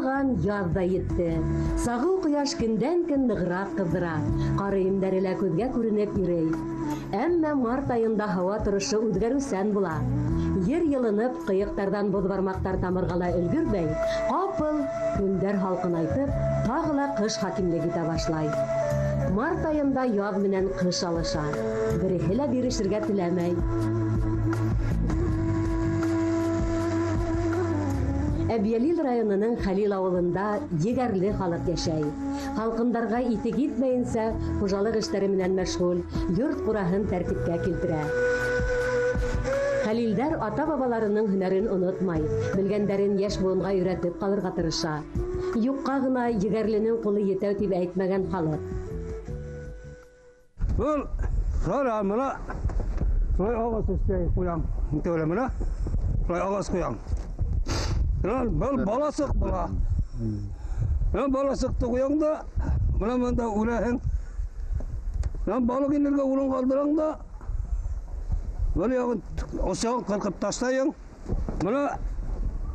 торган яз да етте. Сагыл кояш көндән-көн ныграк кыздыра. Кары имдәре лә күзгә күренеп йөрей. Әмма март айында һава торышы үзгәрүсән була. Ер йылынып, кыйыктардан боз бармактар тамыргала өлгермәй, капыл көндәр халкынайтып, тагы ла кыш хакимлек итә башлай. Март айында яз менән кыш алыша. Береһе лә бирешергә теләмәй. Әбьялил районының Хәлил авылында егәрле халык яшәй. Халкындарға итек итмәйенсә, хужалык эшләре менән мәшгуль, йорт кураһын тәртипкә килтерә. Хәлилдәр ата-бабаларының һөнәрен онотмай, белгәндәрен яшь буынга өйрәтеп калырга тырыша. Юкка гына егәрленең кулы етәү дип әйтмәгән халык. Бұл шара мына шулай ағас өстей қояң, өтеуле мына шулай ағас қояң. Бұл баласық бұла. Баласықты қояң да, мына мында өләһең. Балық енерге ұлын қалдыраң да, бұл яғын осағын қырқып тастайың. Мына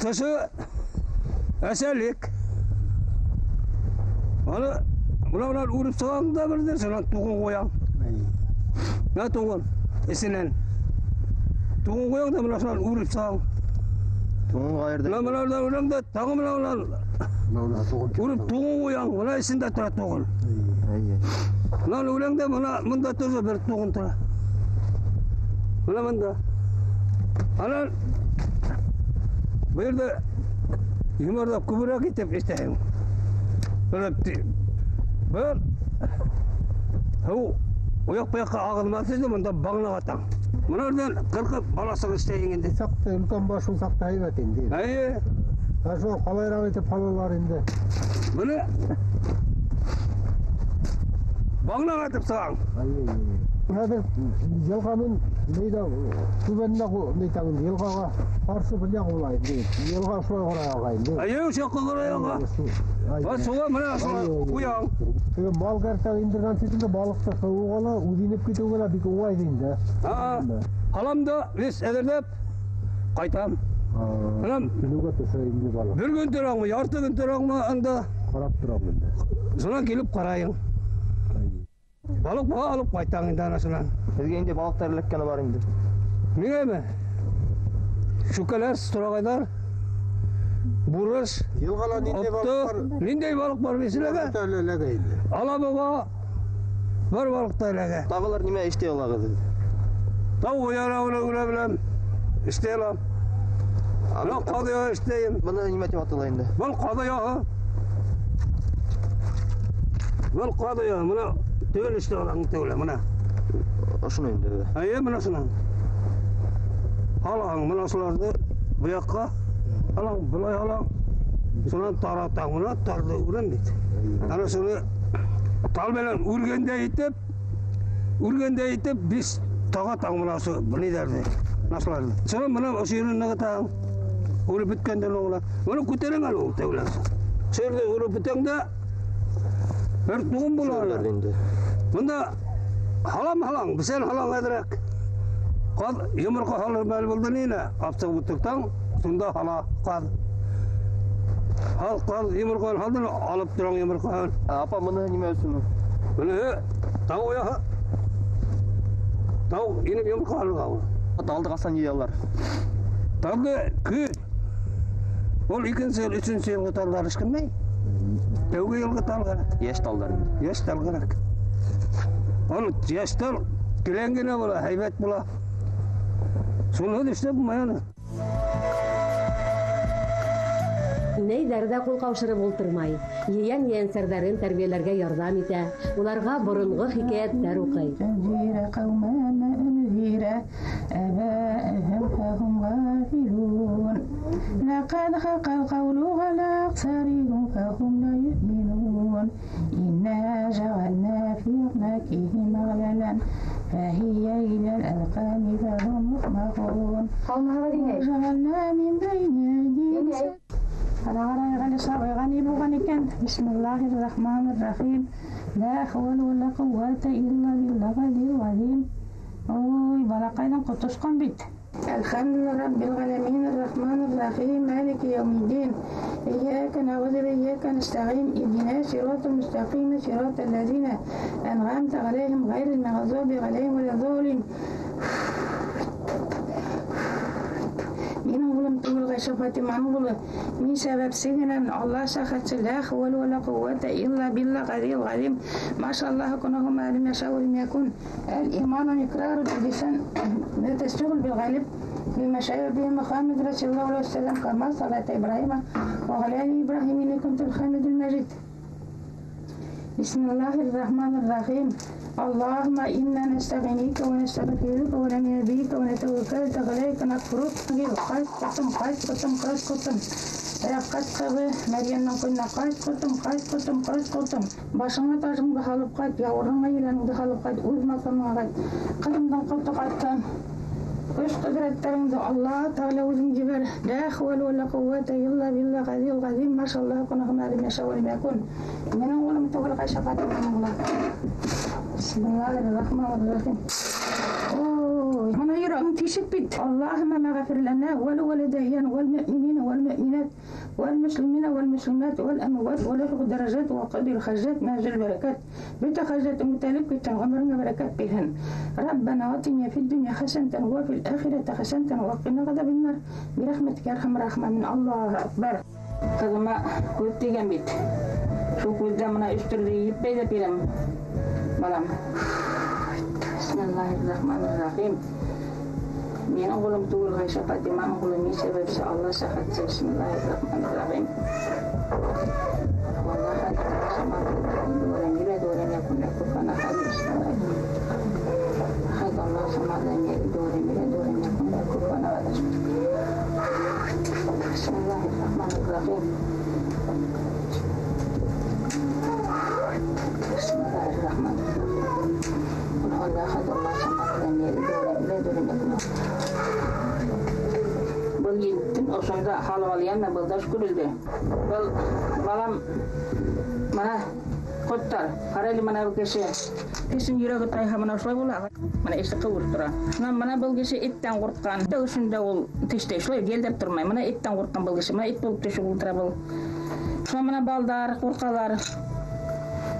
тұсы әсәлік. Мына ұрып сығаң да бірден, сонан туғын қояң. Мына туғын, есінен. Туғын қояң да мына сонан ұрып сығаң. Мына өлеңді тағы мына ұрып туғын қояң, мына есінде тұра туғын. Мына өлеңді мұнда тұрса бір туғын тұра. Мына мұнда. Анан бұйырды юмордап күбірек етіп естәйін. Бір ояқ-бұяққа ағылмасыз мұнда бағына қатаң. Мұна өрден қырқып баласың істейін енді. Сақты, үлкен башу сақты айбат енді. Әйе. Қашуа қалайрақ етіп қалалар енді. Мұны бағына қатып саған. Әйе. Елғамен түбенінде нейтаңын, елғаға қарсы білең олайын дейді. Елға шылай қарай ағайын дейді. Әйе, шаққа қарай аға. Суға мұна ұяң. Мал кәртәң индірген сөйтінде балықты қауы қала, ұзинеп кету қала бекі оғай дейінді. Қаламда вес әдірдеп қайтам. Күнуға тұша енді балық. Bir gün тұрaq mı, yarты gün тұрақ mı анда? Қарап тұрaq енді. Сонан келіп қарайың. Балық bağa алып қайтаң енді анасынан. Бізге енді балықтар іліккені бар енді. Неге ме? Шүкелер, сұрағайдар, бұрыш, отты, нендей балық бар бесілігі? Алабыға бар балықта ілігі. Тағылар неме іштей олағы? Тау ойара өлі білем, іштей алам. Мұна қадыя іштейім. Бұны неме деп атылайынды? Бұл қадыяғы. Бұл қадыя, мұна төгіл іште олағың төгілі, мұна. Ашын енді? Әйе, мұна сұнан. Алаң, мұна сұларды бұяққа, алаң, бұлай алаң. Сонан таратаң, мұна тарды ұрын дейді. Ана соны талбелен үргенде етіп, біз тағатаң мұна осы біледерді, насыларды. Сонан мұна осы үйрін нағытаң, ұрып біткенден оңыла. Мұны көтерің алу тәуләсің. Сөрді ұрып бітеңді, бір тұғын бұлар. Мұнда халам, бісен халам әдірек. Қад, емірқа халыр мәл болды нейіне, апсық бұттықтан, сонда хала қад. Қад, емірқаын халдыр, алып тұран емірқаын. Апа, мұны неме өсіні? Мұны, тау ояғы. Тау, еніп емірқаын қауы. Далды қасан ей алар? Далды күт. Ол 2-сі ел, 3-сі елгі талдар ішкінмей. Тәуге елгі тал қарақ. Еш талдар. Еш тал қарақ. Ол еш тал келенгене бола, хайбет бола. Соны düştü bu mayanı. Нәйҙәр ҙә ҡул ҡаушырып ултырмай. Ейән-ейәнсәрҙәрен тәрбиәләргә ярҙам итә. Уларға боронғо хикәйәттәр уҡый. تنذير قوما أنذير آباءهم فهم غافلون لقد حق القول على أكثرهم فهم لا يؤمنون إنا جعلنا في أعناقهم أغلالا فهي إلى الأذقان فهم مقمحون وجعلنا من بين أيديهم بسم الله الرحمن الرحيم لا حول ولا قوة إلا بالله العلي العظيم. Oy, balaqaydan qutuşqan bit. الحمد لله رب العالمين الرحمن الرحيم مالك يوم الدين إياك نعبد وإياك نستعين اهدنا الصراط المستقيم صراط الذين أنعمت عليهم غير المغضوب عليهم ولا الضالين Менің ұлым туылға шафаты маңғылы. Мен сәбәпсігінен Allah сақатсы ла хвал ва ла қувата илла билла ғадил ғадим. Машаллаху күнахум әлім яшаур мякун. Әл-иману икрару биллисан нетестуғыл билғалиб. بما شاء به محمد رسول الله عليه وسلم كما صلاة إبراهيم وعلى آل إبراهيم إنكم الحميد المجيد. بسم الله الرحمن الرحيم. اللهم إنا نستغنيك ونستغفرك ونؤمن بك ونتوكل عليك نكفرك قد قطم Раққат қығы, Мәриянның көйіне қайт. Башыңа тажыңды қалып қайт, яурыңа еләніңді қалып қайт, өз мақамыңа қайт. Қырымдан құлты қайттан. Өз құдіреттеріңді Алла Тағала өзің жібер. Ла хаула ва ла қувата илля билла ғадил ғадим. Машаллаху күнахум әлім яшаур мякун. Менің қолым түгіл қайшафаты менің. Bismillahirrahmanirrahim. Mana yürüyorum teşekkür bit. Allahümme mağfir lana vel valideyyen vel müminine vel müminat vel muslimine vel muslimat vel emvat vel erfuk derajat ve qadir hajat mazil berekat. Bütün hajatı mutalip biten ömrüne berekat bilhin. Rabbena atina fid dünya haseneten ve fil ahirete haseneten ve qina gadabinnar. Birahmetike erham rahman. Allahu akbar. Kızıma koyup degen bit. Şu kuyuda mana üstürde yiyip beyde birim. Balam. Bismillahirrahmanirrahim. Mening qo'lim tug'ilgan shafati man qo'limning sababisi Allah shafati. Bismillahirrahmanirrahim. Wallahi doren yakuna kufana hadis. Hay Allah samadanya doren yakuna kufana hadis. Bismillahirrahmanirrahim. Bismillahirrahmanirrahim. Allah samadanya doren yakuna. Бұл еттің осында халып алыянна бұлдаш көрілді. Бұл балам мана қоттар, қарайлы мана бұл кеше. Кесін жүрегі тайға мана шылай болағы. Мана ешті қылыр тұра. Мана бұл кеше еттен қортқан. Үшінде ол теште шылай келдеп тұрмай. Мана еттен қортқан бұл кеше. Мана ет болып теші ұлтыра бұл. Мана балдар, қорқалар.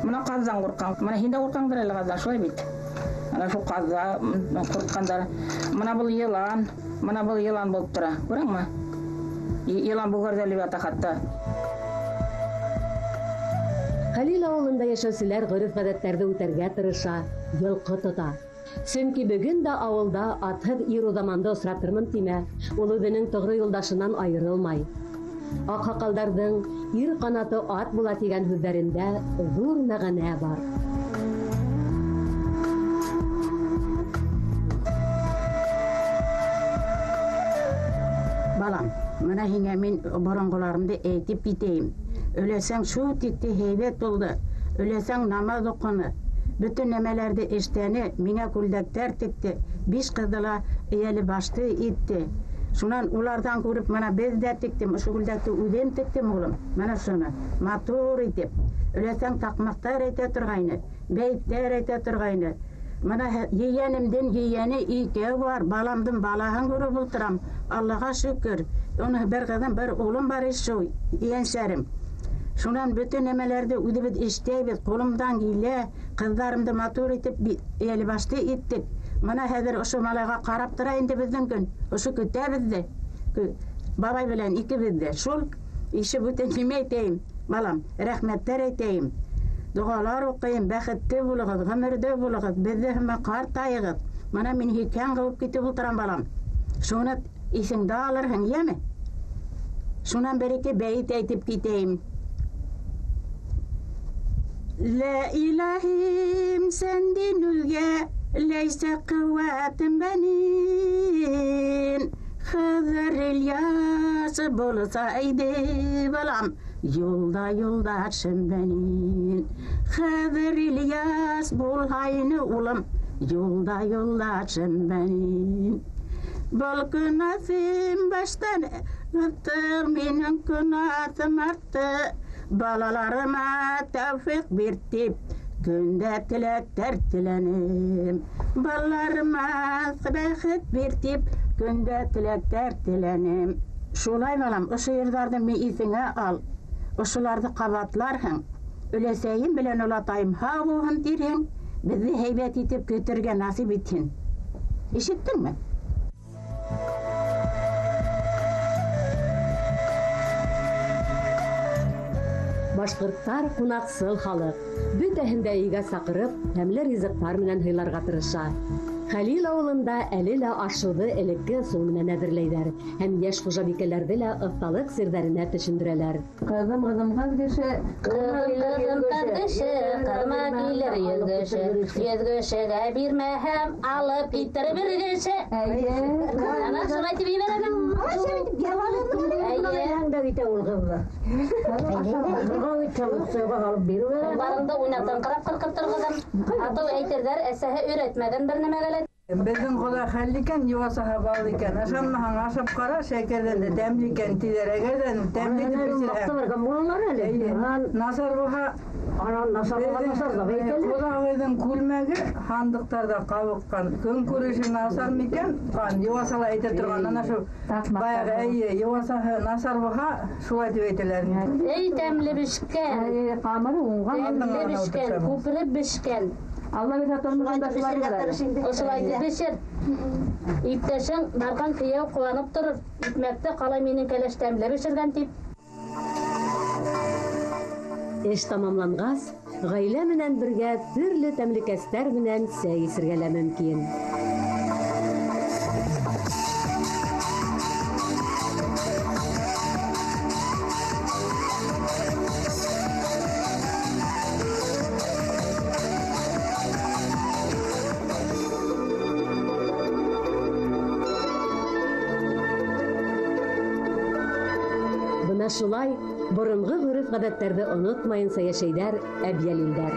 Мана қаздан қорқан. Мана хинда қорқаңдар әлі қаздан шылай бейт. Мана шыл қазда қортқандар. Мана бұл елан. Mana бұл елан болып тұра, көрің ма? Елан бұл көрдәлі бәті қатты. Халил ауылында яшәүселәр ғөреф-ғәдәттәрҙе үтәргә тырыша, йылҡы тота. Сөнки бөгөн дә ауылда атһыҙ ир-уҙаманды осратырмын тимә, ул үҙенең тоғро юлдашынан айырылмай. Аҡһаҡалдарҙың ир ҡанаты ат була тигән һүҙҙәрендә ҙур мәғәнә бар. Balam, mana һиңә мин боронғоларымды әйтеп китәйем. Өләсәң шу тикте һәйбәт булды. Өләсәң намаз уҡыны. Бөтөн нәмәләрҙе эштәне, миңә күлдәктәр текте. 5 ҡыҙҙыла эйәле башты итте. Шунан уларҙан күреп, mana беҙ дә тектем, ошо күлдәкте үҙем тектем улым. Mana шуны матур итеп. Өләсәң таҡмаҡтар әйтә торғайны, бәйттәр әйтә торғайны. Mana yeğenimden yeğeni икәү бар, баламдың балаһын күреп ултырам. Аллаға шөкөр. Оны бер ҡыҙым, бер улым бар шу, ейәнсәрем. Шунан бөтөн нәмәләрҙе үҙебеҙ эштәйбеҙ, ҡулымдан килә, ҡыҙҙарымды матур итеп эйәле башты иттек. Mana хәҙер ошо малайға ҡарап тора инде беҙҙең көн. Ошо көтә беҙҙе. Бабай белән икебеҙҙе. Шул ише бүтән нимә әйтәйем, балам, рәхмәттәр әйтәйем. Dualar okuyun, bәхетте булығыз, ғөмөрдә булығыз, беҙҙе һәммә ҡартайығыҙ. Mana мин һикән ҡыуып китеп ултырам балам. Шуны исеңдә алырһың, йәме? Шунан бер-ике бәйет әйтеп китәйем. Ла илаһим сәндин үлгә, ләйсә ҡыуәтем бәнин. Хәҙер Ильясы булса иде балам. Yolda yoldaşım benim, Xəzər İlyas bulhayını ulam, yolda yoldaşım benim. Bol kınasım baştan öptü, benim kınasım arttı, balalarıma tevfik vertip, günde tilekler tilenim. Balalarıma bәхет vertip, Көндә теләктәр теләнем. Шулай балам, ошо йырҙарҙы мейесеңә ал. Ошоларҙы ҡабатларһың. Өләсәйем белән олатайым һау булһын тирһең. Беҙҙе һәйбәт итеп көтөргә насип итһен. Ишеттеңме? Башҡорттар ҡунаҡсыл халыҡ. Бөтәһен дә өйгә саҡырып, тәмле ризыҡтар менән һыйларға тырыша. Хәлил ауылында әле лә ашыуҙы элекке ысул менән әҙерләйҙәр һәм йәш хужабикәләрҙе лә оҫталыҡ сирҙәренә төшөндөрәләр. Ҡыҙым кеше, Ҡыҙым кеше, ҡырма килер йөҙгөшө. Йөҙгөшөгә бирмәһәм, алып китер бер кеше. Ана шулай тип ебәрәм. Барымды уйнатын ҡарап ҡырҡып торғоҙам. Атыу әйтерҙәр, әсәһе өйрәтмәгән бер нәмәгә лә. Безнең ҡоҙа хәл икән, йыуасаһы бал икән. Ышанмаһаң, ашап ҡара, шәкәрҙән дә тәмле икән тиҙәр. Әгәрҙән тәмле итеп бешерһәң. Насар булһа, ҡоҙағыҙҙың күлмәге һандыҡтарҙа ҡабыҡҡан. Көн күреше насар микән? Йыуасала әйтә торған, ана шу баяғы әйе, йыуасаһы насар булһа, шулай тип әйтәләр. Эй, тәмле бешкән. Тәмле бешкән, күпереп бешкән. Ошолай бешер. Иптәшең барған кейәү ҡыуанып торор. Икмәкте ҡалай минең кәләш тәмле бешергән тип. Эш тамамланғас, ғаилә менән бергә төрлө тәмлекәстәр менән сәй эсергә лә мөмкин. Бына шулай боронғо ғөрөф ғәҙәттәрҙе онотмайынса йәшәйҙәр әбйәлилдәр.